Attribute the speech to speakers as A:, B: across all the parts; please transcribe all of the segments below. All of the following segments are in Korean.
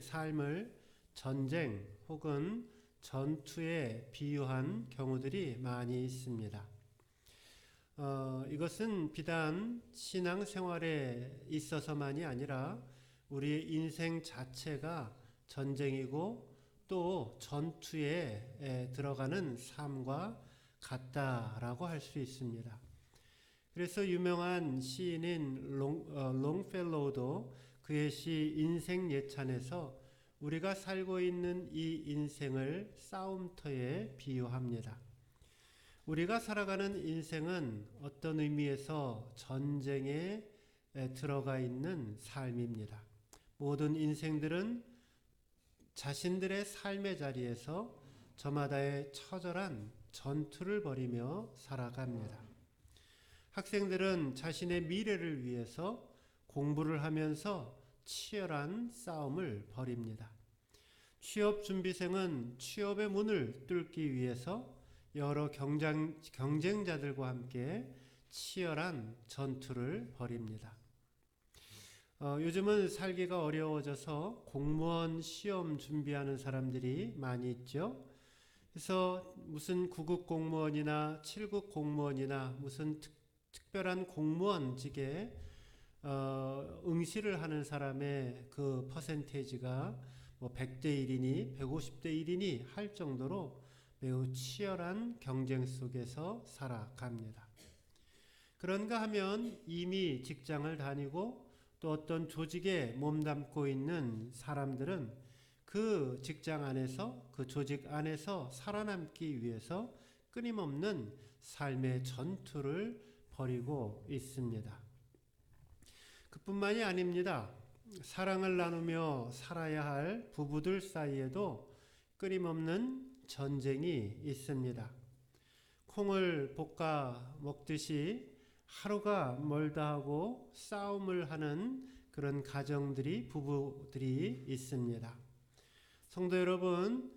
A: 삶을 전쟁 혹은 전투에 비유한 경우들이 많이 있습니다. 이것은 비단 신앙생활에 있어서만이 아니라 우리의 인생 자체가 전쟁이고 또 전투에 들어가는 삶과 같다라고 할 수 있습니다. 그래서 유명한 시인인 롱펠로우도 그의 시 인생 예찬에서 우리가 살고 있는 이 인생을 싸움터에 비유합니다. 우리가 살아가는 인생은 어떤 의미에서 전쟁에 들어가 있는 삶입니다. 모든 인생들은 자신들의 삶의 자리에서 저마다의 처절한 전투를 벌이며 살아갑니다. 학생들은 자신의 미래를 위해서 공부를 하면서 치열한 싸움을 벌입니다. 취업준비생은 취업의 문을 뚫기 위해서 여러 경쟁자들과 함께 치열한 전투를 벌입니다. 요즘은 살기가 어려워져서 공무원 시험 준비하는 사람들이 많이 있죠. 그래서 무슨 9급 공무원이나 7급 공무원이나 무슨 특별한 공무원직에 응시를 하는 사람의 그 퍼센테이지가 뭐 100대 1이니 150대 1이니 할 정도로 매우 치열한 경쟁 속에서 살아갑니다. 그런가 하면 이미 직장을 다니고 또 어떤 조직에 몸담고 있는 사람들은 그 직장 안에서 그 조직 안에서 살아남기 위해서 끊임없는 삶의 전투를 벌이고 있습니다. 그뿐만이 아닙니다. 사랑을 나누며 살아야 할 부부들 사이에도 끊임없는 전쟁이 있습니다. 콩을 볶아 먹듯이 하루가 멀다 하고 싸움을 하는 그런 가정들이, 부부들이 있습니다. 성도 여러분,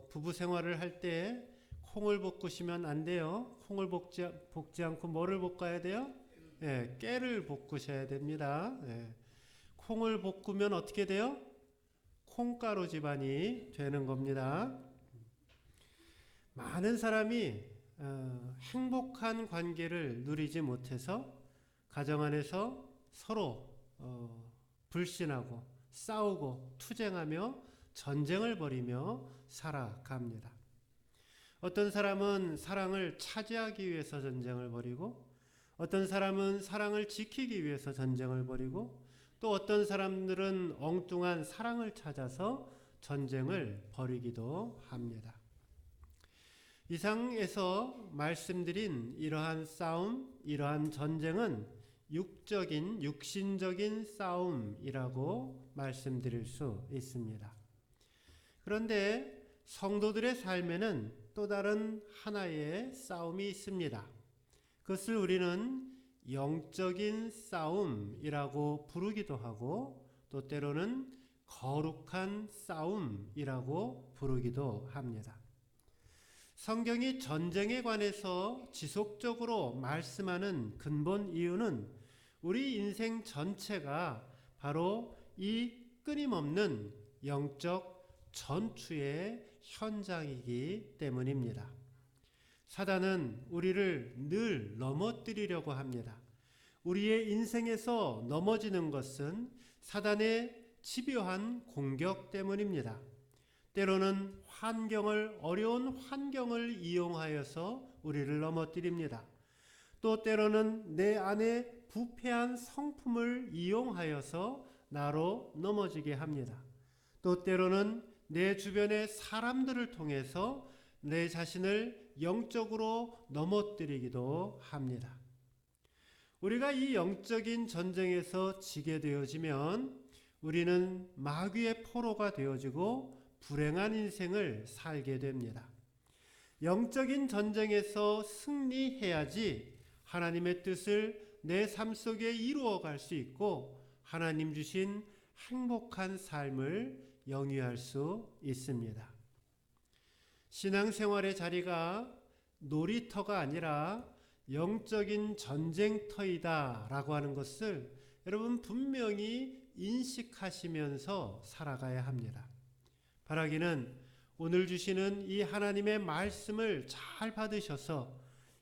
A: 부부 생활을 할 때 콩을 볶으시면 안 돼요. 콩을 볶지 않고 뭐를 볶아야 돼요? 깨를 볶으셔야 됩니다. 콩을 볶으면 어떻게 돼요? 콩가루 집안이 되는 겁니다. 많은 사람이 행복한 관계를 누리지 못해서 가정 안에서 서로 불신하고 싸우고 투쟁하며 전쟁을 벌이며 살아갑니다. 어떤 사람은 사랑을 차지하기 위해서 전쟁을 벌이고 어떤 사람은 사랑을 지키기 위해서 전쟁을 벌이고 또 어떤 사람들은 엉뚱한 사랑을 찾아서 전쟁을 벌이기도 합니다. 이상에서 말씀드린 이러한 싸움, 이러한 전쟁은 육신적인 싸움이라고 말씀드릴 수 있습니다. 그런데 성도들의 삶에는 또 다른 하나의 싸움이 있습니다. 그것을 우리는 영적인 싸움이라고 부르기도 하고 또 때로는 거룩한 싸움이라고 부르기도 합니다. 성경이 전쟁에 관해서 지속적으로 말씀하는 근본 이유는 우리 인생 전체가 바로 이 끊임없는 영적 전투의 현장이기 때문입니다. 사단은 우리를 늘 넘어뜨리려고 합니다. 우리의 인생에서 넘어지는 것은 사단의 집요한 공격 때문입니다. 때로는 어려운 환경을 이용하여서 우리를 넘어뜨립니다. 또 때로는 내 안에 부패한 성품을 이용하여서 나로 넘어지게 합니다. 또 때로는 내 주변의 사람들을 통해서 내 자신을 영적으로 넘어뜨리기도 합니다. 우리가 이 영적인 전쟁에서 지게 되어지면 우리는 마귀의 포로가 되어지고 불행한 인생을 살게 됩니다. 영적인 전쟁에서 승리해야지 하나님의 뜻을 내 삶 속에 이루어갈 수 있고 하나님 주신 행복한 삶을 영위할 수 있습니다. 신앙생활의 자리가 놀이터가 아니라 영적인 전쟁터이다 라고 하는 것을 여러분 분명히 인식하시면서 살아가야 합니다. 바라기는 오늘 주시는 이 하나님의 말씀을 잘 받으셔서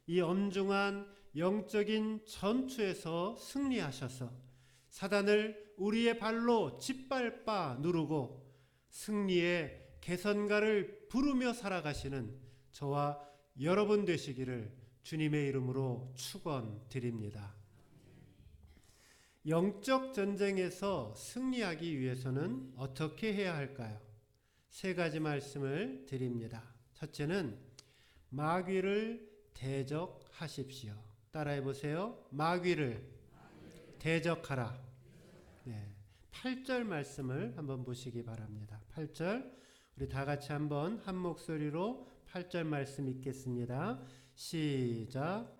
A: 이 엄중한 영적인 전투에서 승리하셔서 사단을 우리의 발로 짓밟아 누르고 승리의 개선가를 부르며 살아가시는 저와 여러분 되시기를 주님의 이름으로 축원드립니다. 영적 전쟁에서 승리하기 위해서는 어떻게 해야 할까요? 세 가지 말씀을 드립니다. 첫째는 마귀를 대적하십시오. 따라해 보세요. 마귀를 대적하라. 네. 8절 말씀을 한번 보시기 바랍니다. 8절 우리 다 같이 한번 한 목소리로 8절 말씀 읽겠습니다. 시작.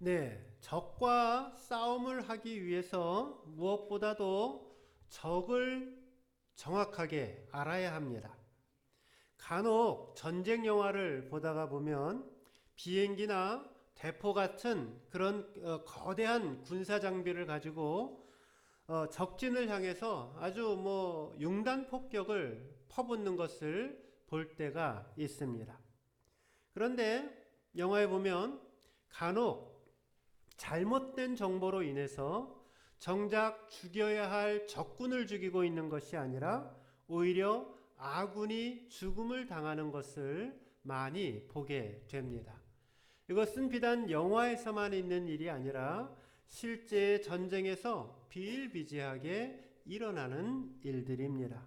A: 네, 적과 싸움을 하기 위해서 무엇보다도 적을 정확하게 알아야 합니다. 간혹 전쟁 영화를 보다가 보면 비행기나 대포 같은 그런 거대한 군사 장비를 가지고 적진을 향해서 아주 융단 폭격을 퍼붓는 것을 볼 때가 있습니다. 그런데 영화에 보면 간혹 잘못된 정보로 인해서 정작 죽여야 할 적군을 죽이고 있는 것이 아니라 오히려 아군이 죽음을 당하는 것을 많이 보게 됩니다. 이것은 비단 영화에서만 있는 일이 아니라 실제 전쟁에서 비일비재하게 일어나는 일들입니다.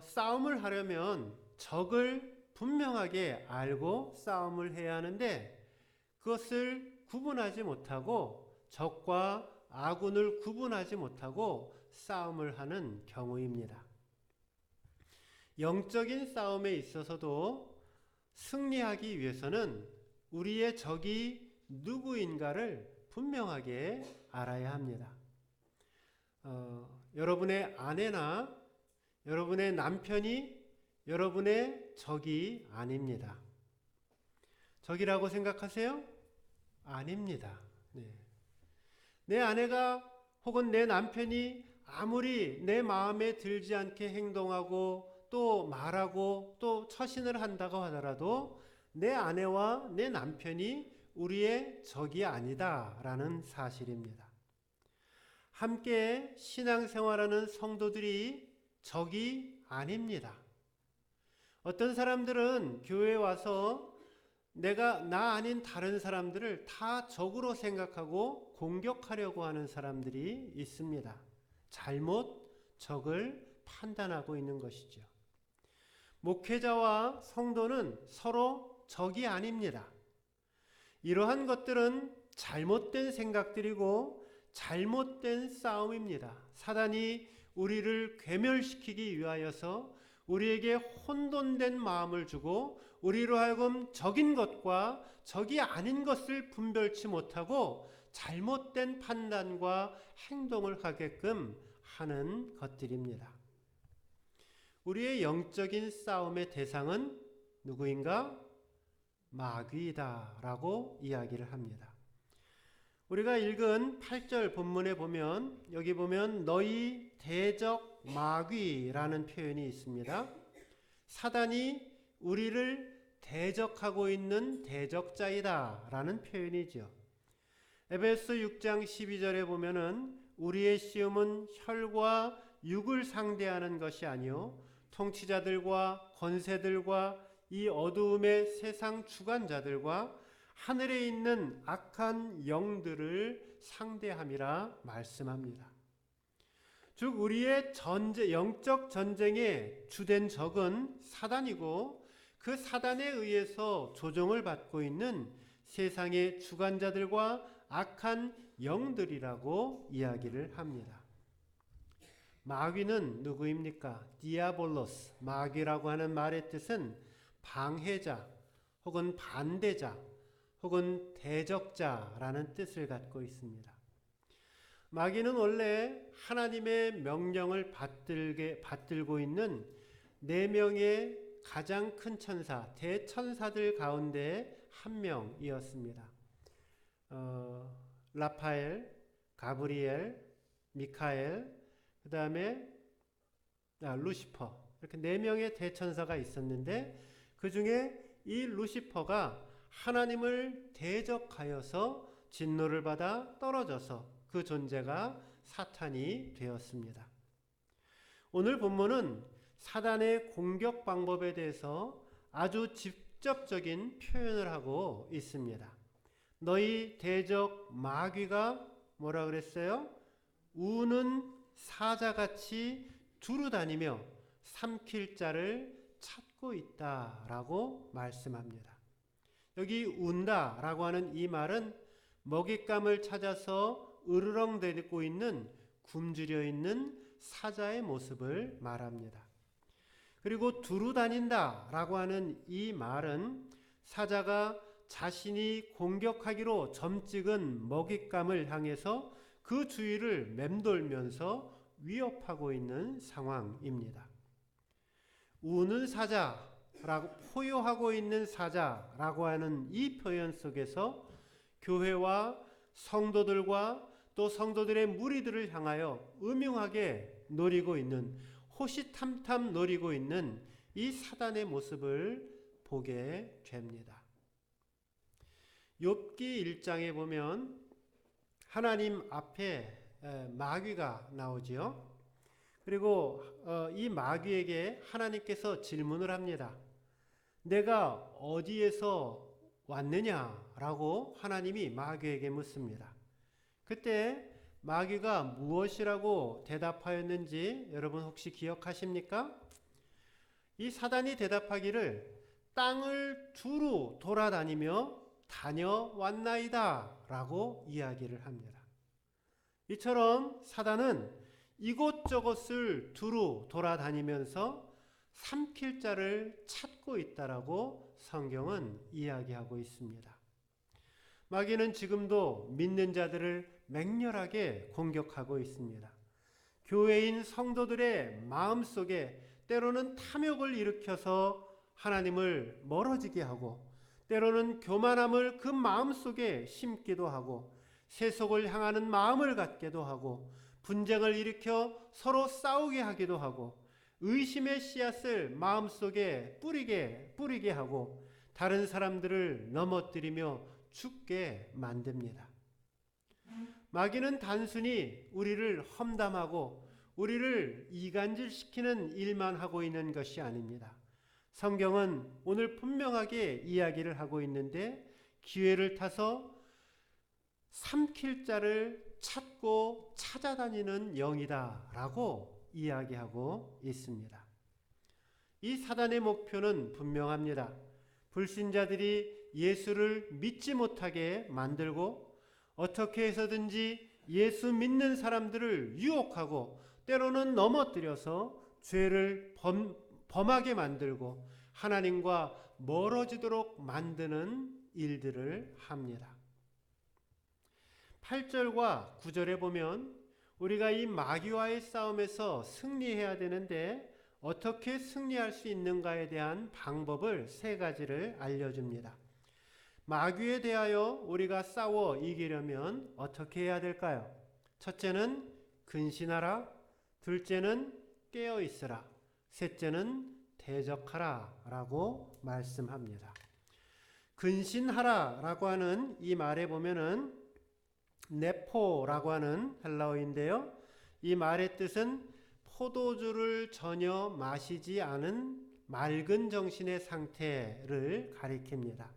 A: 싸움을 하려면 적을 분명하게 알고 싸움을 해야 하는데 그것을 구분하지 못하고 적과 아군을 구분하지 못하고 싸움을 하는 경우입니다. 영적인 싸움에 있어서도 승리하기 위해서는 우리의 적이 누구인가를 분명하게 알아야 합니다. 여러분의 아내나 여러분의 남편이 여러분의 적이 아닙니다. 적이라고 생각하세요? 아닙니다. 네. 내 아내가 혹은 내 남편이 아무리 내 마음에 들지 않게 행동하고 또 말하고 또 처신을 한다고 하더라도 내 아내와 내 남편이 우리의 적이 아니다라는 사실입니다. 함께 신앙생활하는 성도들이 적이 아닙니다. 어떤 사람들은 교회에 와서 나 아닌 다른 사람들을 다 적으로 생각하고 공격하려고 하는 사람들이 있습니다. 잘못 적을 판단하고 있는 것이죠. 목회자와 성도는 서로 적이 아닙니다. 이러한 것들은 잘못된 생각들이고 잘못된 싸움입니다. 사단이 우리를 괴멸시키기 위하여서 우리에게 혼돈된 마음을 주고 우리로 하여금 적인 것과 적이 아닌 것을 분별치 못하고 잘못된 판단과 행동을 하게끔 하는 것들입니다. 우리의 영적인 싸움의 대상은 누구인가? 마귀다라고 이야기를 합니다. 우리가 읽은 8절 본문에 보면 여기 보면 너희 대적 마귀라는 표현이 있습니다. 사단이 우리를 대적하고 있는 대적자이다 라는 표현이죠. 에베소 6장 12절에 보면은 우리의 시험은 혈과 육을 상대하는 것이 아니요 통치자들과 권세들과 이 어두움의 세상 주관자들과 하늘에 있는 악한 영들을 상대함이라 말씀합니다. 즉 우리의 영적 전쟁의 주된 적은 사단이고 그 사단에 의해서 조종을 받고 있는 세상의 주관자들과 악한 영들이라고 이야기를 합니다. 마귀는 누구입니까? 디아볼로스, 마귀라고 하는 말의 뜻은 방해자 혹은 반대자 혹은 대적자라는 뜻을 갖고 있습니다. 마귀는 원래 하나님의 명령을 받들고 있는 4명의 가장 큰 천사, 대천사들 가운데 한 명이었습니다. 라파엘, 가브리엘, 미카엘, 그 다음에 루시퍼, 이렇게 4명의 대천사가 있었는데 그 중에 이 루시퍼가 하나님을 대적하여서 진노를 받아 떨어져서 그 존재가 사탄이 되었습니다. 오늘 본문은 사단의 공격 방법에 대해서 아주 직접적인 표현을 하고 있습니다. 너희 대적 마귀가 뭐라 그랬어요? 우는 사자같이 두루다니며 삼킬 자를 찾고 있다라고 말씀합니다. 여기 운다라고 하는 이 말은 먹잇감을 찾아서 으르렁대고 있는 굶주려 있는 사자의 모습을 말합니다. 그리고 두루다닌다라고 하는 이 말은 사자가 자신이 공격하기로 점찍은 먹잇감을 향해서 그 주위를 맴돌면서 위협하고 있는 상황입니다. 우는 사자라고 포효하고 있는 사자라고 하는 이 표현 속에서 교회와 성도들과 또 성도들의 무리들을 향하여 음흉하게 노리고 있는, 호시탐탐 노리고 있는 이 사단의 모습을 보게 됩니다. 욥기 1장에 보면 하나님 앞에 마귀가 나오지요. 그리고 이 마귀에게 하나님께서 질문을 합니다. 내가 어디에서 왔느냐라고 하나님이 마귀에게 묻습니다. 그때 마귀가 무엇이라고 대답하였는지 여러분 혹시 기억하십니까? 이 사단이 대답하기를 땅을 두루 돌아다니며 다녀왔나이다 라고 이야기를 합니다. 이처럼 사단은 이곳저곳을 두루 돌아다니면서 삼킬 자를 찾고 있다라고 성경은 이야기하고 있습니다. 마귀는 지금도 믿는 자들을 맹렬하게 공격하고 있습니다. 교회인 성도들의 마음속에 때로는 탐욕을 일으켜서 하나님을 멀어지게 하고, 때로는 교만함을 그 마음속에 심기도 하고, 세속을 향하는 마음을 갖게도 하고, 분쟁을 일으켜 서로 싸우게 하기도 하고, 의심의 씨앗을 마음속에 뿌리게 하고, 다른 사람들을 넘어뜨리며 죽게 만듭니다. 마귀는 단순히 우리를 험담하고 우리를 이간질시키는 일만 하고 있는 것이 아닙니다. 성경은 오늘 분명하게 이야기를 하고 있는데, 기회를 타서 삼킬 자를 찾고 찾아다니는 영이다 라고 이야기하고 있습니다. 이 사단의 목표는 분명합니다. 불신자들이 예수를 믿지 못하게 만들고, 어떻게 해서든지 예수 믿는 사람들을 유혹하고 때로는 넘어뜨려서 죄를 범하게 만들고 하나님과 멀어지도록 만드는 일들을 합니다. 8절과 9절에 보면 우리가 이 마귀와의 싸움에서 승리해야 되는데 어떻게 승리할 수 있는가에 대한 방법을 3가지를 알려줍니다. 마귀에 대하여 우리가 싸워 이기려면 어떻게 해야 될까요? 첫째는 근신하라, 둘째는 깨어 있으라, 셋째는 대적하라 라고 말씀합니다. 근신하라 라고 하는 이 말에 보면은 네포라고 하는 헬라어인데요. 이 말의 뜻은 포도주를 전혀 마시지 않은 맑은 정신의 상태를 가리킵니다.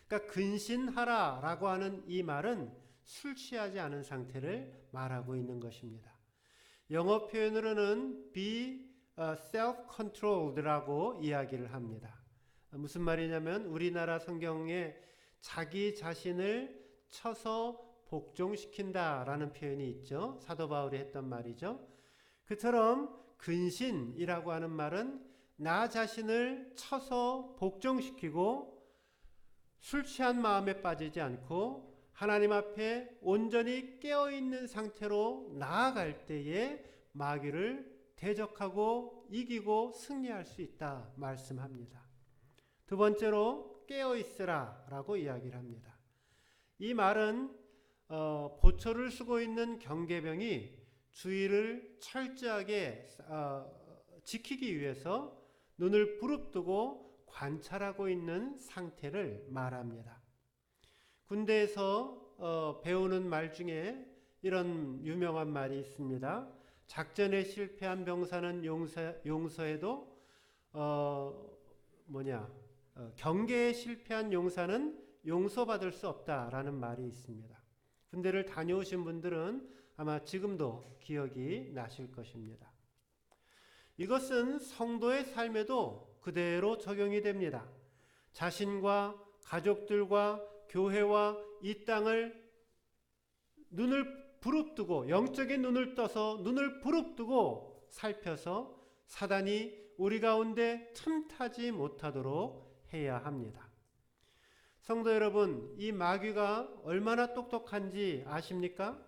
A: 그러니까 근신하라 라고 하는 이 말은 술 취하지 않은 상태를 말하고 있는 것입니다. 영어 표현으로는 be self-controlled라고 이야기를 합니다. 무슨 말이냐면 우리나라 성경에 자기 자신을 쳐서 복종시킨다라는 표현이 있죠. 사도 바울이 했던 말이죠. 그처럼 근신이라고 하는 말은 나 자신을 쳐서 복종시키고 술 취한 마음에 빠지지 않고 하나님 앞에 온전히 깨어있는 상태로 나아갈 때에 마귀를 대적하고 이기고 승리할 수 있다 말씀합니다. 두 번째로 깨어 있으라 라고 이야기를 합니다. 이 말은 보초를 쓰고 있는 경계병이 주의를 철저하게 지키기 위해서 눈을 부릅뜨고 관찰하고 있는 상태를 말합니다. 군대에서 배우는 말 중에 이런 유명한 말이 있습니다. 작전에 실패한 병사는 용서해도 경계에 실패한 용사는 용서받을 수 없다라는 말이 있습니다. 군대를 다녀오신 분들은 아마 지금도 기억이 나실 것입니다. 이것은 성도의 삶에도 그대로 적용이 됩니다. 자신과 가족들과 교회와 이 땅을 눈을 부릅뜨고 영적인 눈을 떠서 눈을 부릅뜨고 살펴서 사단이 우리 가운데 틈타지 못하도록 해야 합니다. 성도 여러분, 이 마귀가 얼마나 똑똑한지 아십니까?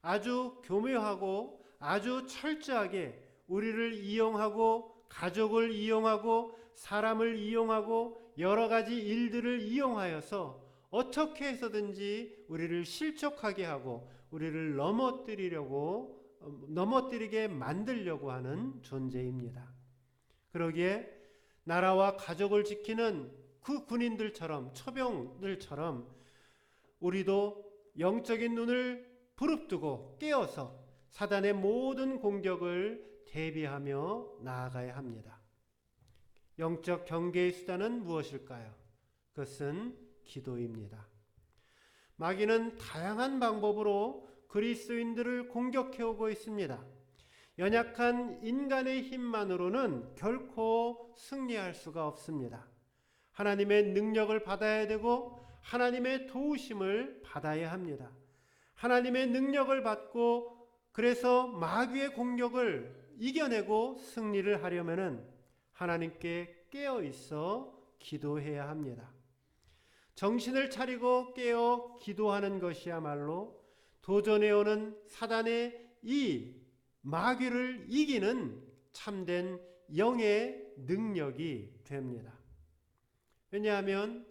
A: 아주 교묘하고 아주 철저하게 우리를 이용하고 가족을 이용하고 사람을 이용하고 여러 가지 일들을 이용하여서 어떻게 해서든지 우리를 실족하게 하고 우리를 넘어뜨리게 만들려고 하는 존재입니다. 그러기에 나라와 가족을 지키는 그 군인들처럼 처병들처럼 우리도 영적인 눈을 부릅뜨고 깨어서 사단의 모든 공격을 대비하며 나아가야 합니다. 영적 경계의 수단은 무엇일까요? 그것은 기도입니다. 마귀는 다양한 방법으로 그리스도인들을 공격해오고 있습니다. 연약한 인간의 힘만으로는 결코 승리할 수가 없습니다. 하나님의 능력을 받아야 되고 하나님의 도우심을 받아야 합니다. 하나님의 능력을 받고 그래서 마귀의 공격을 이겨내고 승리를 하려면은 하나님께 깨어 있어 기도해야 합니다. 정신을 차리고 깨어 기도하는 것이야말로 도전해오는 사단의 이 마귀를 이기는 참된 영의 능력이 됩니다. 왜냐하면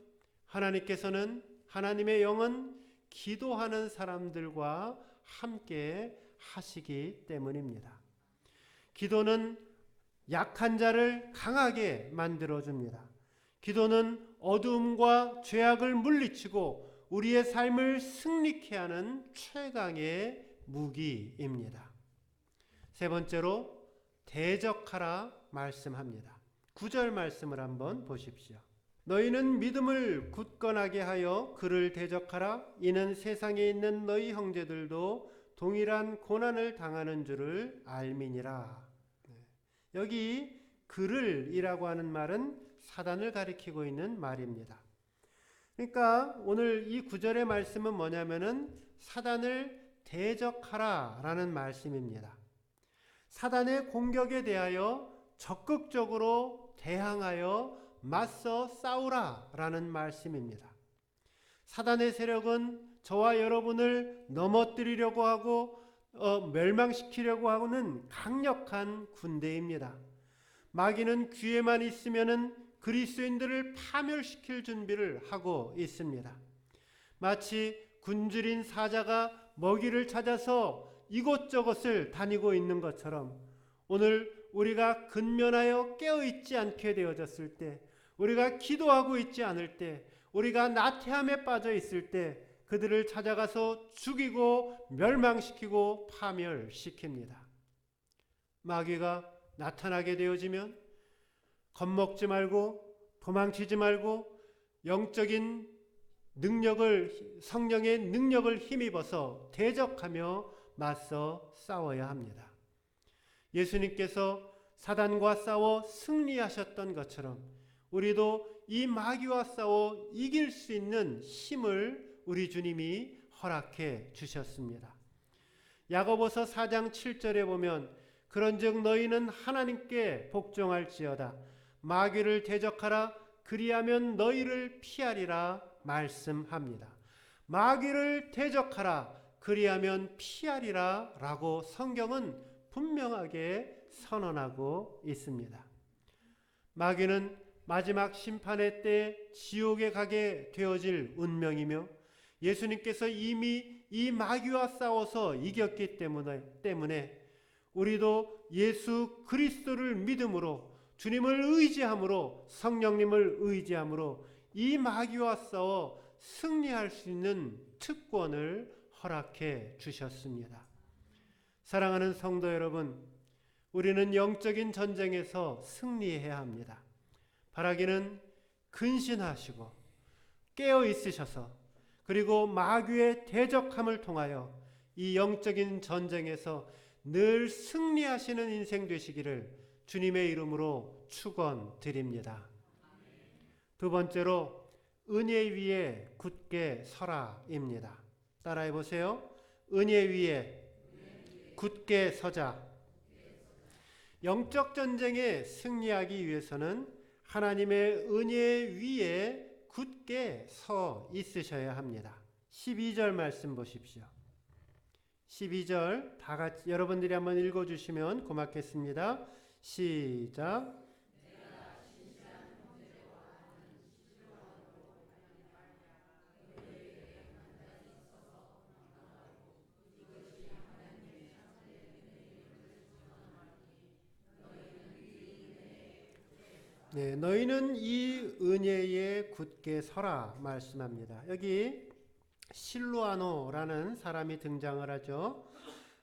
A: 하나님께서는 하나님의 영은 기도하는 사람들과 함께 하시기 때문입니다. 기도는 약한 자를 강하게 만들어줍니다. 기도는 어두움과 죄악을 물리치고 우리의 삶을 승리케 하는 최강의 무기입니다. 세 번째로 대적하라 말씀합니다. 9절 말씀을 한번 보십시오. 너희는 믿음을 굳건하게 하여 그를 대적하라. 이는 세상에 있는 너희 형제들도 동일한 고난을 당하는 줄을 알미니라. 여기 그를 이라고 하는 말은 사단을 가리키고 있는 말입니다. 그러니까 오늘 이 9절의 말씀은 뭐냐면은 사단을 대적하라 라는 말씀입니다. 사단의 공격에 대하여 적극적으로 대항하여 맞서 싸우라 라는 말씀입니다. 사단의 세력은 저와 여러분을 넘어뜨리려고 하고 멸망시키려고 하는 강력한 군대입니다. 마귀는 귀에만 있으면은 그리스도인들을 파멸시킬 준비를 하고 있습니다. 마치 굶주린 사자가 먹이를 찾아서 이곳저곳을 다니고 있는 것처럼 오늘 우리가 근면하여 깨어있지 않게 되어졌을 때, 우리가 기도하고 있지 않을 때, 우리가 나태함에 빠져 있을 때 그들을 찾아가서 죽이고 멸망시키고 파멸시킵니다. 마귀가 나타나게 되어지면 겁먹지 말고 도망치지 말고 영적인 능력을, 성령의 능력을 힘입어서 대적하며 맞서 싸워야 합니다. 예수님께서 사단과 싸워 승리하셨던 것처럼 우리도 이 마귀와 싸워 이길 수 있는 힘을 우리 주님이 허락해 주셨습니다. 야고보서 4장 7절에 보면 그런즉 너희는 하나님께 복종할지어다. 마귀를 대적하라. 그리하면 너희를 피하리라 말씀합니다. 마귀를 대적하라. 그리하면 피하리라 라고 성경은 분명하게 선언하고 있습니다. 마귀는 마지막 심판의 때 지옥에 가게 되어질 운명이며 예수님께서 이미 이 마귀와 싸워서 이겼기 때문에 우리도 예수 그리스도를 믿음으로 주님을 의지함으로 성령님을 의지함으로 이 마귀와 싸워 승리할 수 있는 특권을 허락해 주셨습니다. 사랑하는 성도 여러분, 우리는 영적인 전쟁에서 승리해야 합니다. 바라기는 근신하시고 깨어 있으셔서 그리고 마귀의 대적함을 통하여 이 영적인 전쟁에서 늘 승리하시는 인생 되시기를 주님의 이름으로 축원드립니다. 두 번째로 은혜 위에 굳게 서라입니다. 따라해 보세요. 은혜 위에 굳게 서자. 영적 전쟁에 승리하기 위해서는 하나님의 은혜 위에 굳게 서 있으셔야 합니다. 12절 말씀 보십시오. 12절 다 같이 여러분들이 한번 읽어주시면 고맙겠습니다. 시작. 네, 너희는 이 은혜에 굳게 서라 말씀합니다. 여기 실로아노라는 사람이 등장을 하죠.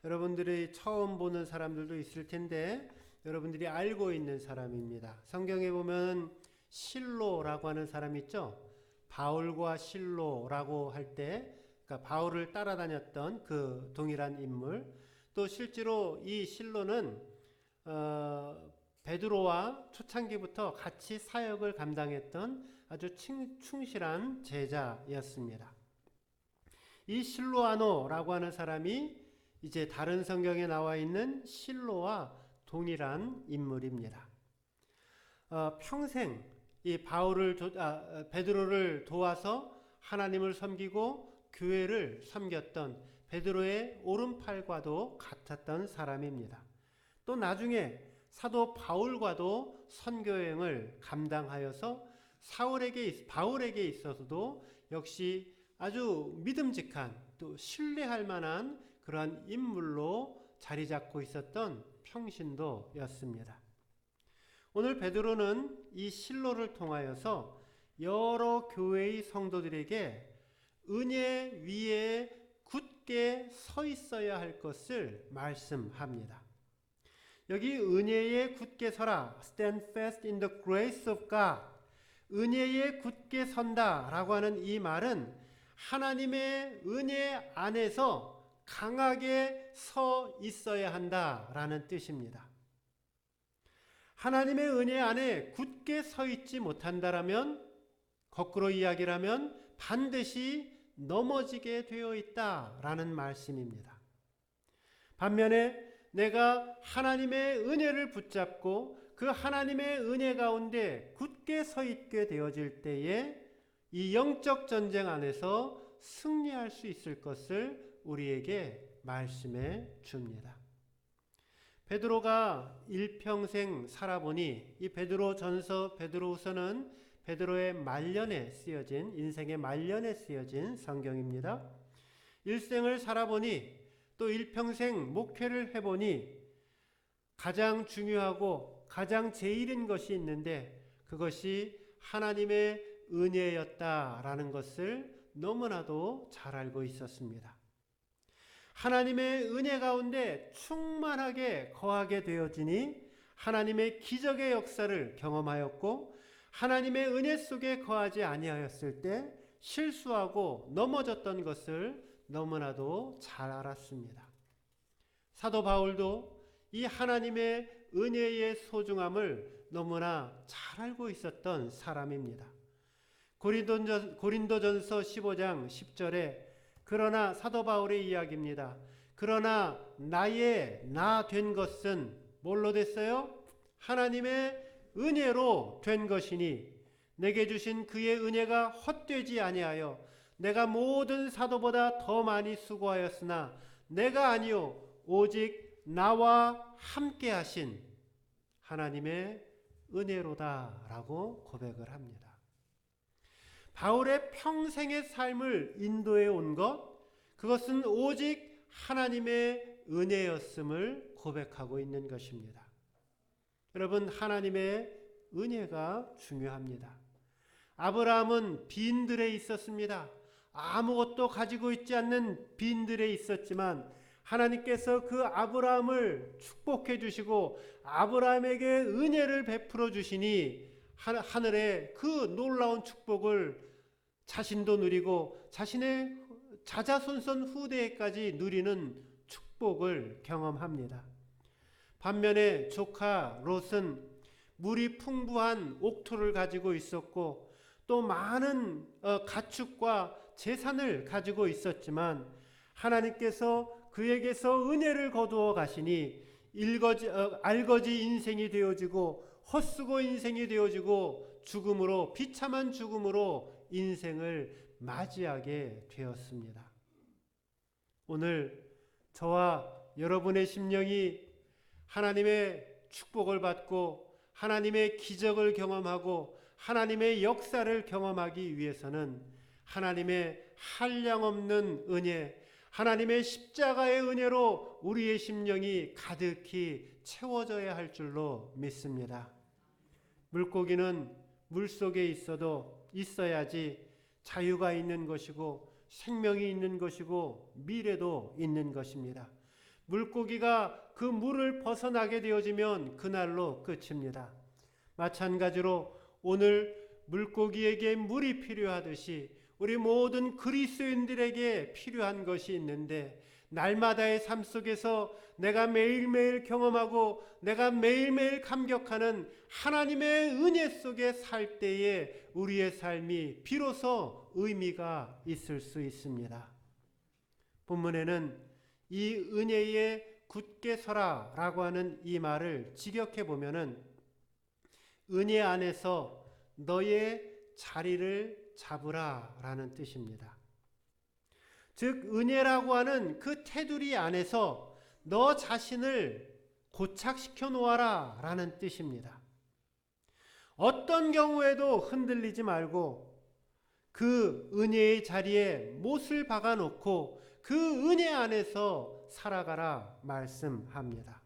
A: 여러분들이 처음 보는 사람들도 있을 텐데 여러분들이 알고 있는 사람입니다. 성경에 보면 실로라고 하는 사람 있죠. 바울과 실로라고 할 때 그러니까 바울을 따라다녔던 그 동일한 인물. 또 실제로 이 실로는 베드로와 초창기부터 같이 사역을 감당했던 아주 충실한 제자였습니다. 이 실로아노라고 하는 사람이 이제 다른 성경에 나와 있는 실로와 동일한 인물입니다. 평생 이 베드로를 도와서 하나님을 섬기고 교회를 섬겼던 베드로의 오른팔과도 같았던 사람입니다. 또 나중에 사도 바울과도 선교여행을 감당하여서 바울에게 있어서도 역시 아주 믿음직한 또 신뢰할 만한 그러한 인물로 자리 잡고 있었던 평신도였습니다. 오늘 베드로는 이 실로를 통하여서 여러 교회의 성도들에게 은혜 위에 굳게 서 있어야 할 것을 말씀합니다. 여기 은혜에 굳게 서라, stand fast in the grace of God, 은혜에 굳게 선다라고 하는 이 말은 하나님의 은혜 안에서 강하게 서 있어야 한다라는 뜻입니다. 하나님의 은혜 안에 굳게 서 있지 못한다라면, 거꾸로 이야기를 하면 반드시 넘어지게 되어 있다라는 말씀입니다. 반면에 내가 하나님의 은혜를 붙잡고 그 하나님의 은혜 가운데 굳게 서 있게 되어질 때에 이 영적 전쟁 안에서 승리할 수 있을 것을 우리에게 말씀해 줍니다. 베드로가 일평생 살아보니 이 베드로전서, 베드로후서는 베드로의 말년에 쓰여진, 인생의 말년에 쓰여진 성경입니다. 일생을 살아보니 또 일평생 목회를 해보니 가장 중요하고 가장 제일인 것이 있는데 그것이 하나님의 은혜였다라는 것을 너무나도 잘 알고 있었습니다. 하나님의 은혜 가운데 충만하게 거하게 되어지니 하나님의 기적의 역사를 경험하였고 하나님의 은혜 속에 거하지 아니하였을 때 실수하고 넘어졌던 것을 너무나도 잘 알았습니다. 사도 바울도 이 하나님의 은혜의 소중함을 너무나 잘 알고 있었던 사람입니다. 고린도전서 15장 10절에 그러나 사도 바울의 이야기입니다. 그러나 나의 나 된 것은 뭘로 됐어요? 하나님의 은혜로 된 것이니 내게 주신 그의 은혜가 헛되지 아니하여 내가 모든 사도보다 더 많이 수고하였으나 내가 아니요 오직 나와 함께 하신 하나님의 은혜로다라고 고백을 합니다. 바울의 평생의 삶을 인도해 온 것, 그것은 오직 하나님의 은혜였음을 고백하고 있는 것입니다. 여러분, 하나님의 은혜가 중요합니다. 아브라함은 빈들에 있었습니다. 아무것도 가지고 있지 않는 빈들에 있었지만 하나님께서 그 아브라함을 축복해 주시고 아브라함에게 은혜를 베풀어 주시니 하늘의 그 놀라운 축복을 자신도 누리고 자신의 자자손손 후대까지 누리는 축복을 경험합니다. 반면에 조카 롯은 물이 풍부한 옥토를 가지고 있었고 또 많은 가축과 재산을 가지고 있었지만 하나님께서 그에게서 은혜를 거두어 가시니 알거지 인생이 되어지고 헛수고 인생이 되어지고 죽음으로, 비참한 죽음으로 인생을 맞이하게 되었습니다. 오늘 저와 여러분의 심령이 하나님의 축복을 받고 하나님의 기적을 경험하고 하나님의 역사를 경험하기 위해서는 하나님의 한량없는 은혜, 하나님의 십자가의 은혜로 우리의 심령이 가득히 채워져야 할 줄로 믿습니다. 물고기는 물속에 있어야지 자유가 있는 것이고 생명이 있는 것이고 미래도 있는 것입니다. 물고기가 그 물을 벗어나게 되어지면 그날로 끝입니다. 마찬가지로 오늘 물고기에게 물이 필요하듯이 우리 모든 그리스도인들에게 필요한 것이 있는데 날마다의 삶 속에서 내가 매일매일 경험하고 내가 매일매일 감격하는 하나님의 은혜 속에 살 때에 우리의 삶이 비로소 의미가 있을 수 있습니다. 본문에는 이 은혜에 굳게 서라 라고 하는 이 말을 직역해 보면은 은혜 안에서 너의 자리를 잡으라 라는 뜻입니다. 즉 은혜라고 하는 그 테두리 안에서 너 자신을 고착시켜 놓아라 라는 뜻입니다. 어떤 경우에도 흔들리지 말고 그 은혜의 자리에 못을 박아 놓고 그 은혜 안에서 살아가라 말씀합니다.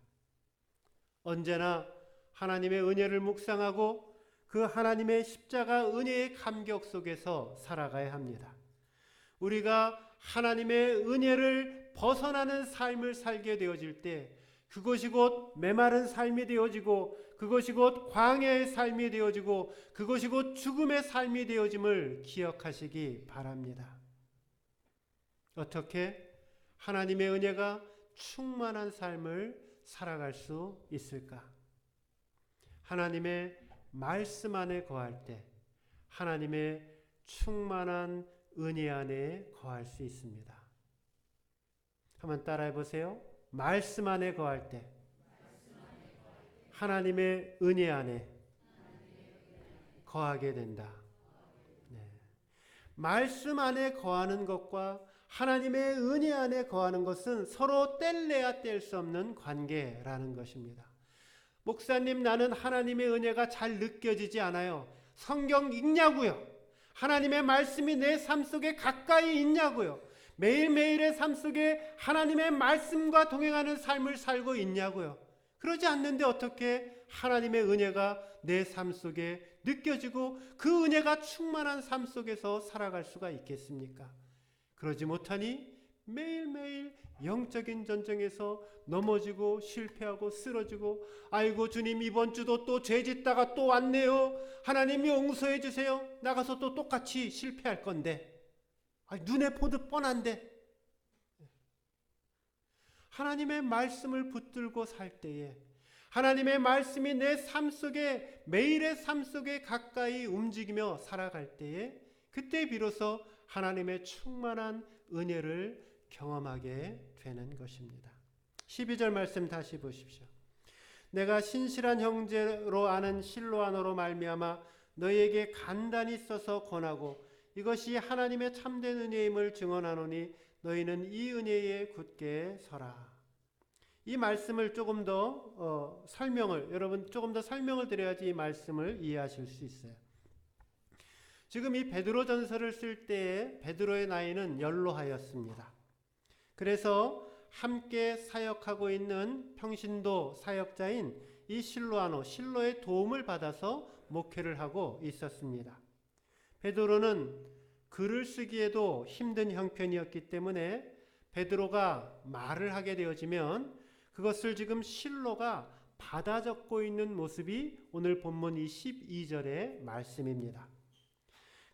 A: 언제나 하나님의 은혜를 묵상하고 그 하나님의 십자가 은혜의 감격 속에서 살아가야 합니다. 우리가 하나님의 은혜를 벗어나는 삶을 살게 되어질 때 그것이 곧 메마른 삶이 되어지고 그것이 곧 광야의 삶이 되어지고 그것이 곧 죽음의 삶이 되어짐을 기억하시기 바랍니다. 어떻게 하나님의 은혜가 충만한 삶을 살아갈 수 있을까? 하나님의 말씀 안에 거할 때 하나님의 충만한 은혜 안에 거할 수 있습니다. 한번 따라해 보세요. 말씀 안에 거할 때 하나님의 은혜 안에 거하게 된다. 네. 말씀 안에 거하는 것과 하나님의 은혜 안에 거하는 것은 서로 뗄래야 뗄 수 없는 관계라는 것입니다. 목사님, 나는 하나님의 은혜가 잘 느껴지지 않아요. 성경 읽냐고요? 하나님의 말씀이 내 삶 속에 가까이 있냐고요? 매일매일의 삶 속에 하나님의 말씀과 동행하는 삶을 살고 있냐고요? 그러지 않는데 어떻게 하나님의 은혜가 내 삶 속에 느껴지고 그 은혜가 충만한 삶 속에서 살아갈 수가 있겠습니까? 그러지 못하니 매일매일 영적인 전쟁에서 넘어지고 실패하고 쓰러지고 아이고 주님 이번 주도 또 죄짓다가 또 왔네요. 하나님 용서해 주세요. 나가서 또 똑같이 실패할 건데 눈에 보듯 뻔한데 하나님의 말씀을 붙들고 살 때에 하나님의 말씀이 내 삶 속에 매일의 삶 속에 가까이 움직이며 살아갈 때에 그때 비로소 하나님의 충만한 은혜를 경험하게 되는 것입니다. 12절 말씀 다시 보십시오. 내가 신실한 형제로 아는 실로아노로 말미암아 너희에게 간단히 써서 권하고 이것이 하나님의 참된 은혜임을 증언하노니 너희는 이 은혜에 굳게 서라. 이 말씀을 조금 더 여러분 조금 더 설명을 드려야지 이 말씀을 이해하실 수 있어요. 지금 이 베드로전서를 쓸 때에 베드로의 나이는 연로하였습니다. 그래서 함께 사역하고 있는 평신도 사역자인 이 실로의 도움을 받아서 목회를 하고 있었습니다. 베드로는 글을 쓰기에도 힘든 형편이었기 때문에 베드로가 말을 하게 되어지면 그것을 지금 실로가 받아 적고 있는 모습이 오늘 본문 12절의 말씀입니다.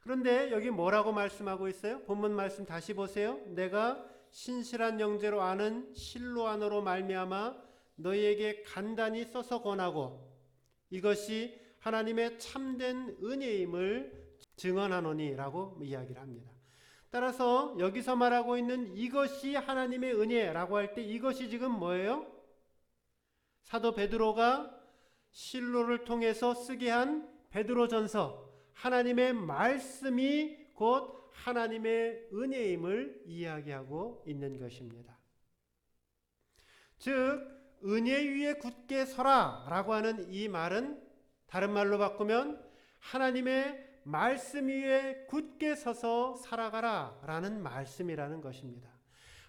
A: 그런데 여기 뭐라고 말씀하고 있어요? 본문 말씀 다시 보세요. 내가 신실한 영제로 아는 실로아노로 말미암아 너희에게 간단히 써서 권하고 이것이 하나님의 참된 은혜임을 증언하노니라고 이야기를 합니다. 따라서 여기서 말하고 있는 이것이 하나님의 은혜라고 할 때 이것이 지금 뭐예요? 사도 베드로가 실로를 통해서 쓰게 한 베드로전서, 하나님의 말씀이 곧 하나님의 은혜임을 이야기하고 있는 것입니다. 즉 은혜 위에 굳게 서라 라고 하는 이 말은 다른 말로 바꾸면 하나님의 말씀 위에 굳게 서서 살아가라 라는 말씀이라는 것입니다.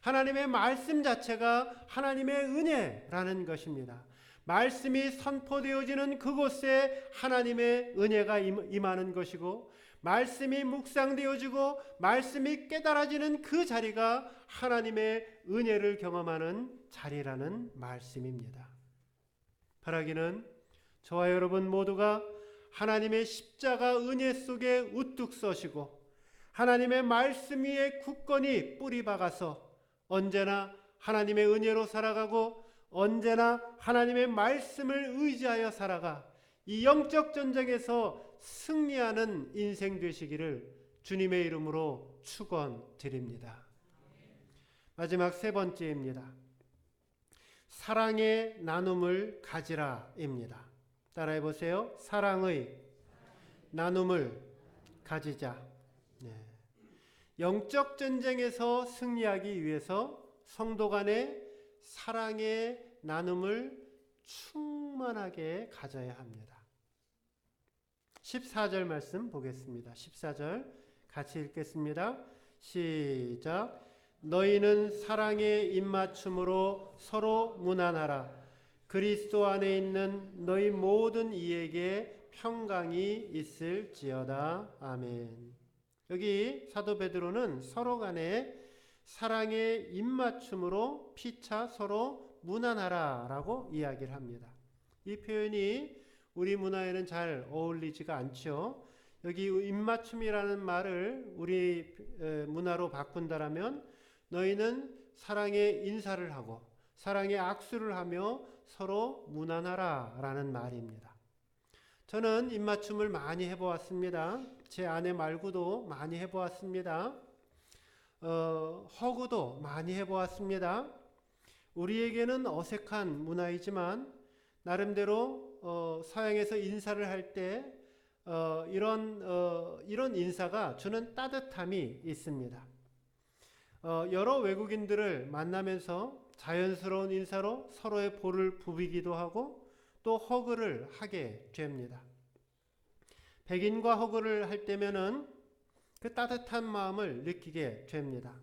A: 하나님의 말씀 자체가 하나님의 은혜라는 것입니다. 말씀이 선포되어지는 그곳에 하나님의 은혜가 임하는 것이고 말씀이 묵상되어지고 말씀이 깨달아지는 그 자리가 하나님의 은혜를 경험하는 자리라는 말씀입니다. 바라기는 저와 여러분 모두가 하나님의 십자가 은혜 속에 우뚝 서시고 하나님의 말씀 위에 굳건히 뿌리 박아서 언제나 하나님의 은혜로 살아가고 언제나 하나님의 말씀을 의지하여 살아가 이 영적 전쟁에서 승리하는 인생 되시기를 주님의 이름으로 축원드립니다. 마지막 세 번째입니다. 사랑의 나눔을 가지라입니다. 따라해 보세요. 사랑의 나눔을 가지자. 네. 영적 전쟁에서 승리하기 위해서 성도 간의 사랑의 나눔을 충만하게 가져야 합니다. 14절 말씀 보겠습니다. 14절 같이 읽겠습니다. 시작. 너희는 사랑의 입맞춤으로 서로 무난하라. 그리스도 안에 있는 너희 모든 이에게 평강이 있을지어다. 아멘. 여기 사도 베드로는 서로 간에 사랑의 입맞춤으로 피차 서로 무난하라 라고 이야기를 합니다. 이 표현이 우리 문화에는 잘 어울리지가 않죠. 여기 입맞춤이라는 말을 우리 문화로 바꾼다라면 너희는 사랑의 인사를 하고 사랑의 악수를 하며 서로 무난하라 라는 말입니다. 저는 입맞춤을 많이 해보았습니다. 제 아내 말고도 많이 해보았습니다. 허구도 많이 해보았습니다. 우리에게는 어색한 문화이지만 나름대로 서양에서 인사를 할 때 이런 인사가 주는 따뜻함이 있습니다. 여러 외국인들을 만나면서 자연스러운 인사로 서로의 볼을 부비기도 하고 또 허그를 하게 됩니다. 백인과 허그를 할 때면은 그 따뜻한 마음을 느끼게 됩니다.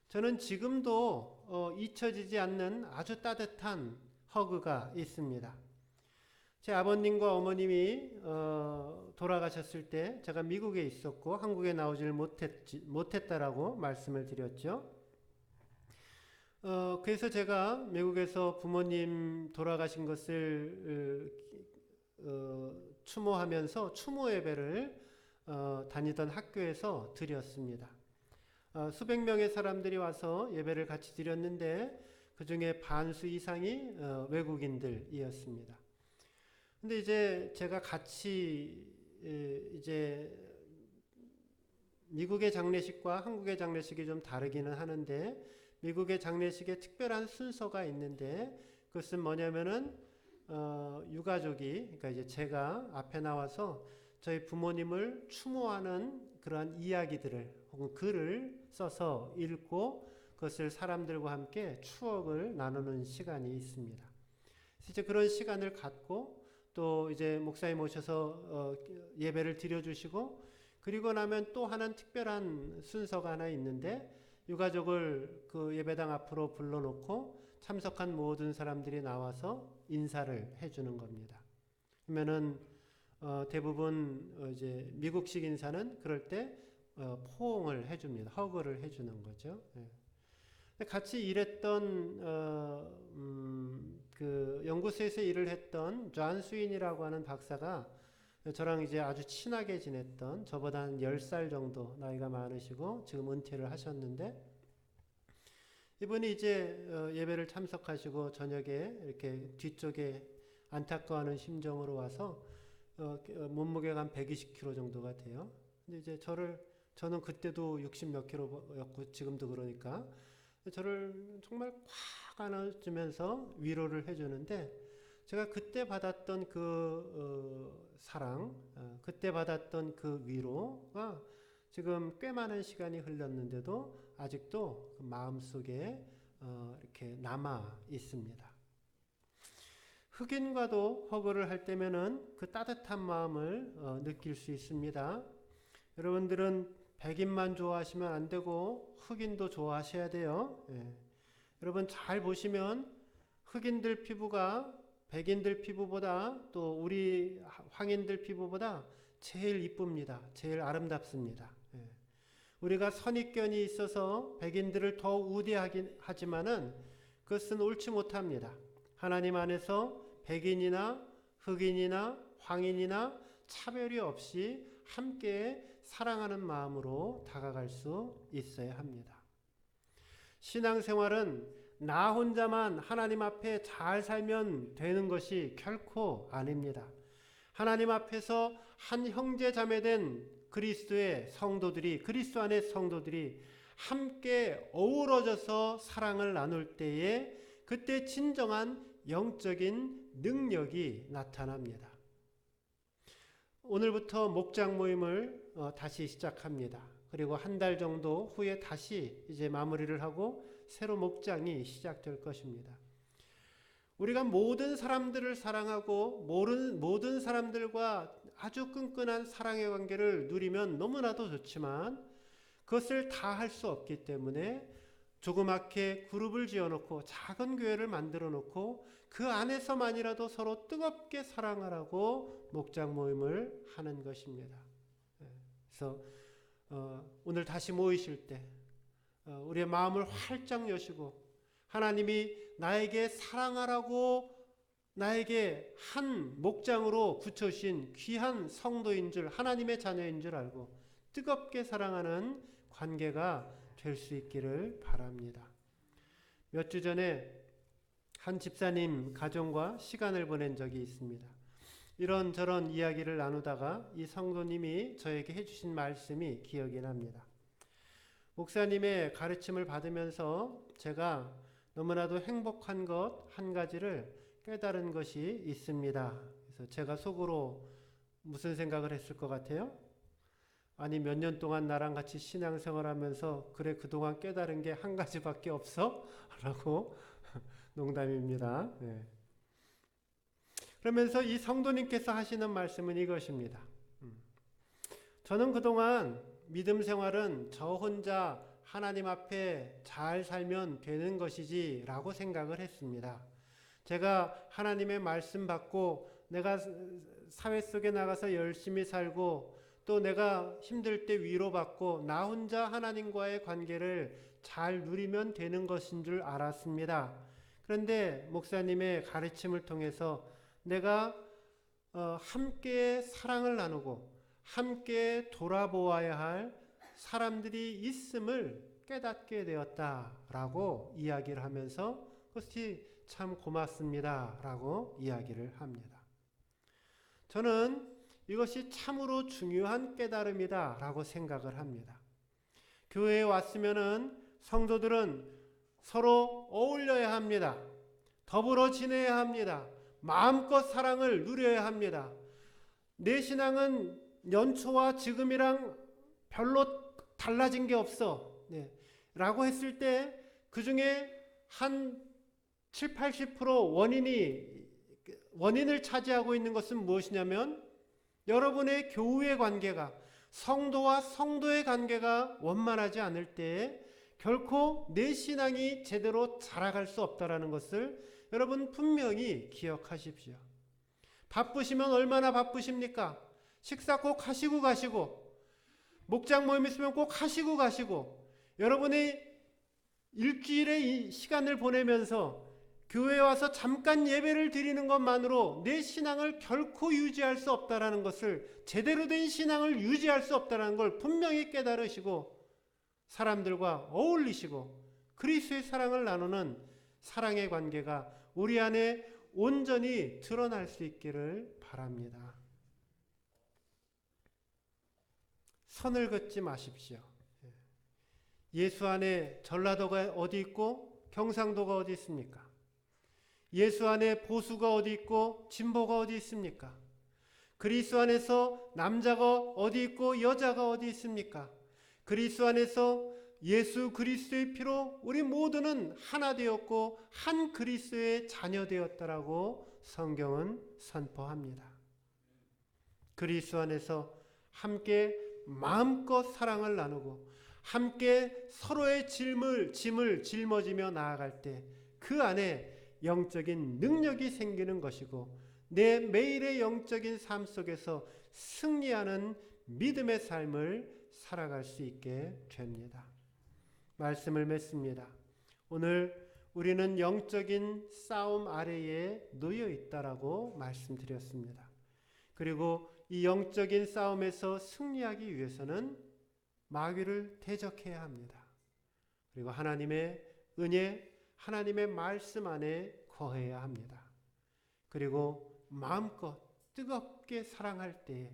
A: 저는 지금도 잊혀지지 않는 아주 따뜻한 허그가 있습니다. 제 아버님과 어머님이 돌아가셨을 때 제가 미국에 있었고 한국에 나오질 못했다라고 말씀을 드렸죠. 그래서 제가 미국에서 부모님 돌아가신 것을 추모하면서 추모 예배를 다니던 학교에서 드렸습니다. 수백 명의 사람들이 와서 예배를 같이 드렸는데 그 중에 반수 이상이 외국인들이었습니다. 근데 이제 제가 같이 이제 미국의 장례식과 한국의 장례식이 좀 다르기는 하는데 미국의 장례식에 특별한 순서가 있는데 그것은 뭐냐면은 유가족이 그러니까 이제 제가 앞에 나와서 저희 부모님을 추모하는 그러한 이야기들을 혹은 글을 써서 읽고 그것을 사람들과 함께 추억을 나누는 시간이 있습니다. 이제 그런 시간을 갖고 또 이제 목사님 오셔서 예배를 드려주시고 그리고 나면 또 하나는 특별한 순서가 하나 있는데 유가족을 그 예배당 앞으로 불러놓고 참석한 모든 사람들이 나와서 인사를 해주는 겁니다. 그러면은 대부분 이제 미국식 인사는 그럴 때 포옹을 해줍니다. 허그를 해주는 거죠. 예. 같이 일했던 그 연구소에서 일을 했던 존 스윈이라고 하는 박사가 저랑 이제 아주 친하게 지냈던 저보다 한 10살 정도 나이가 많으시고 지금 은퇴를 하셨는데 이분이 이제 예배를 참석하시고 저녁에 이렇게 뒤쪽에 안타까워하는 심정으로 와서 몸무게가 한 120kg 정도가 돼요. 근데 이제 저는 그때도 60 몇 킬로였고 지금도 그러니까 저를 정말 꽉 안아주면서 위로를 해주는데 제가 그때 받았던 그 사랑, 그때 받았던 그 위로가 지금 꽤 많은 시간이 흘렀는데도 아직도 그 마음속에 이렇게 남아 있습니다. 흑인과도 허그를 할 때면은 그 따뜻한 마음을 느낄 수 있습니다. 여러분들은 백인만 좋아하시면 안 되고 흑인도 좋아하셔야 돼요. 예. 여러분 잘 보시면 흑인들 피부가 백인들 피부보다 또 우리 황인들 피부보다 제일 이쁩니다. 제일 아름답습니다. 예. 우리가 선입견이 있어서 백인들을 더 우대하긴 하지만은 그것은 옳지 못합니다. 하나님 안에서 백인이나 흑인이나 황인이나 차별이 없이 함께 사랑하는 마음으로 다가갈 수 있어야 합니다. 신앙생활은 나 혼자만 하나님 앞에 잘 살면 되는 것이 결코 아닙니다. 하나님 앞에서 한 형제 자매된 그리스도의 성도들이 그리스도 안의 성도들이 함께 어우러져서 사랑을 나눌 때에 그때 진정한 영적인 능력이 나타납니다. 오늘부터 목장 모임을 다시 시작합니다. 그리고 한 달 정도 후에 다시 이제 마무리를 하고 새로 목장이 시작될 것입니다. 우리가 모든 사람들을 사랑하고 모든 사람들과 아주 끈끈한 사랑의 관계를 누리면 너무나도 좋지만 그것을 다 할 수 없기 때문에 조그맣게 그룹을 지어놓고 작은 교회를 만들어놓고 그 안에서만이라도 서로 뜨겁게 사랑하라고 목장 모임을 하는 것입니다. 그래서 오늘 다시 모이실 때 우리의 마음을 활짝 여시고 하나님이 나에게 사랑하라고 나에게 한 목장으로 붙여주신 귀한 성도인 줄 하나님의 자녀인 줄 알고 뜨겁게 사랑하는 관계가 될 수 있기를 바랍니다. 몇 주 전에 한 집사님 가정과 시간을 보낸 적이 있습니다. 이런저런 이야기를 나누다가 이 성도님이 저에게 해주신 말씀이 기억이 납니다. 목사님의 가르침을 받으면서 제가 너무나도 행복한 것 한 가지를 깨달은 것이 있습니다. 그래서 제가 속으로 무슨 생각을 했을 것 같아요? 아니 몇 년 동안 나랑 같이 신앙생활하면서 그래 그동안 깨달은 게 한 가지밖에 없어? 라고 농담입니다. 네. 그러면서 이 성도님께서 하시는 말씀은 이것입니다. 저는 그동안 믿음 생활은 저 혼자 하나님 앞에 잘 살면 되는 것이지 라고 생각을 했습니다. 제가 하나님의 말씀 받고 내가 사회 속에 나가서 열심히 살고 또 내가 힘들 때 위로받고 나 혼자 하나님과의 관계를 잘 누리면 되는 것인 줄 알았습니다. 그런데 목사님의 가르침을 통해서 내가 함께 사랑을 나누고 함께 돌아보아야 할 사람들이 있음을 깨닫게 되었다라고 이야기를 하면서 그것이 참 고맙습니다라고 이야기를 합니다. 저는 이것이 참으로 중요한 깨달음이다라고 생각을 합니다. 교회에 왔으면은 성도들은 서로 어울려야 합니다. 더불어 지내야 합니다. 마음껏 사랑을 누려야 합니다. 내 신앙은 연초와 지금이랑 별로 달라진 게 없어. 네. 라고 했을 때 그 중에 한 7, 80% 원인을 차지하고 있는 것은 무엇이냐면 여러분의 교우의 관계가, 성도와 성도의 관계가 원만하지 않을 때 결코 내 신앙이 제대로 자라갈 수 없다는 것을 여러분 분명히 기억하십시오. 바쁘시면 얼마나 바쁘십니까? 식사 꼭 하시고 가시고, 목장 모임 있으면 꼭 하시고 가시고, 여러분의 일주일의 시간을 보내면서 교회에 와서 잠깐 예배를 드리는 것만으로 내 신앙을 결코 유지할 수 없다는 것을, 제대로 된 신앙을 유지할 수 없다는 걸 분명히 깨달으시고 사람들과 어울리시고 그리스도의 사랑을 나누는 사랑의 관계가 우리 안에 온전히 드러날 수 있기를 바랍니다. 선을 긋지 마십시오. 예수 안에 전라도가 어디 있고 경상도가 어디 있습니까? 예수 안에 보수가 어디 있고 진보가 어디 있습니까? 그리스도 안에서 남자가 어디 있고 여자가 어디 있습니까? 그리스도 안에서 예수 그리스도의 피로 우리 모두는 하나 되었고 한 그리스도의 자녀 되었다라고 성경은 선포합니다. 그리스도 안에서 함께 마음껏 사랑을 나누고 함께 서로의 짐을 짊어지며 나아갈 때 그 안에 영적인 능력이 생기는 것이고 내 매일의 영적인 삶 속에서 승리하는 믿음의 삶을 살아갈 수 있게 됩니다. 말씀을 맺습니다. 오늘 우리는 영적인 싸움 아래에 놓여 있다라고 말씀드렸습니다. 그리고 이 영적인 싸움에서 승리하기 위해서는 마귀를 대적해야 합니다. 그리고 하나님의 은혜, 하나님의 말씀 안에 거해야 합니다. 그리고 마음껏 뜨겁게 사랑할 때에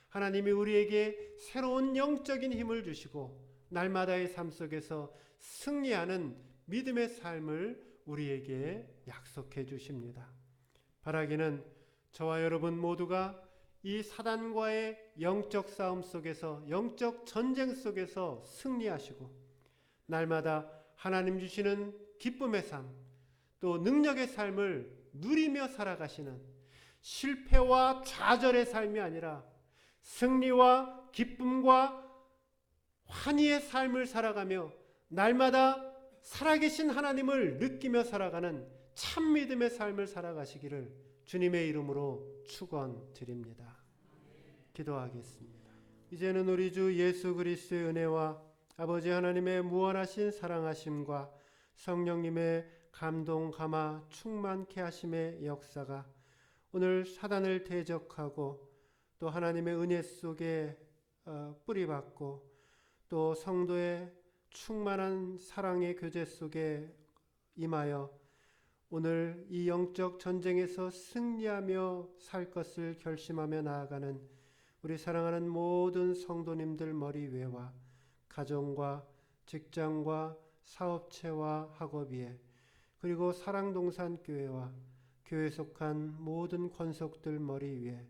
A: 하나님이 우리에게 새로운 영적인 힘을 주시고 날마다의 삶 속에서 승리하는 믿음의 삶을 우리에게 약속해 주십니다. 바라기는 저와 여러분 모두가 이 사단과의 영적 싸움 속에서, 영적 전쟁 속에서 승리하시고 날마다 하나님 주시는 기쁨의 삶, 또 능력의 삶을 누리며 살아가시는 실패와 좌절의 삶이 아니라 승리와 기쁨과 환희의 삶을 살아가며 날마다 살아계신 하나님을 느끼며 살아가는 참 믿음의 삶을 살아가시기를 주님의 이름으로 축원드립니다. 기도하겠습니다. 이제는 우리 주 예수 그리스도의 은혜와 아버지 하나님의 무한하신 사랑하심과 성령님의 감동 감화 충만케 하심의 역사가 오늘 사단을 대적하고 또 하나님의 은혜 속에 뿌리박고 또 성도의 충만한 사랑의 교제 속에 임하여 오늘 이 영적 전쟁에서 승리하며 살 것을 결심하며 나아가는 우리 사랑하는 모든 성도님들 머리 위에와 가정과 직장과 사업체와 학업위에 그리고 사랑동산교회와 교회에 속한 모든 권속들 머리 위에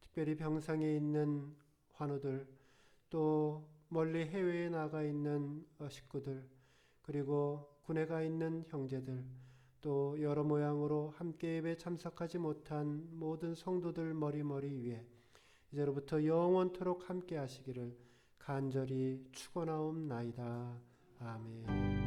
A: 특별히 병상에 있는 환우들 또 멀리 해외에 나가 있는 식구들 그리고 군에 가 있는 형제들 또 여러 모양으로 함께 예배에 참석하지 못한 모든 성도들 머리 위에 이제로부터 영원토록 함께 하시기를 간절히 축원하옵나이다. 아멘.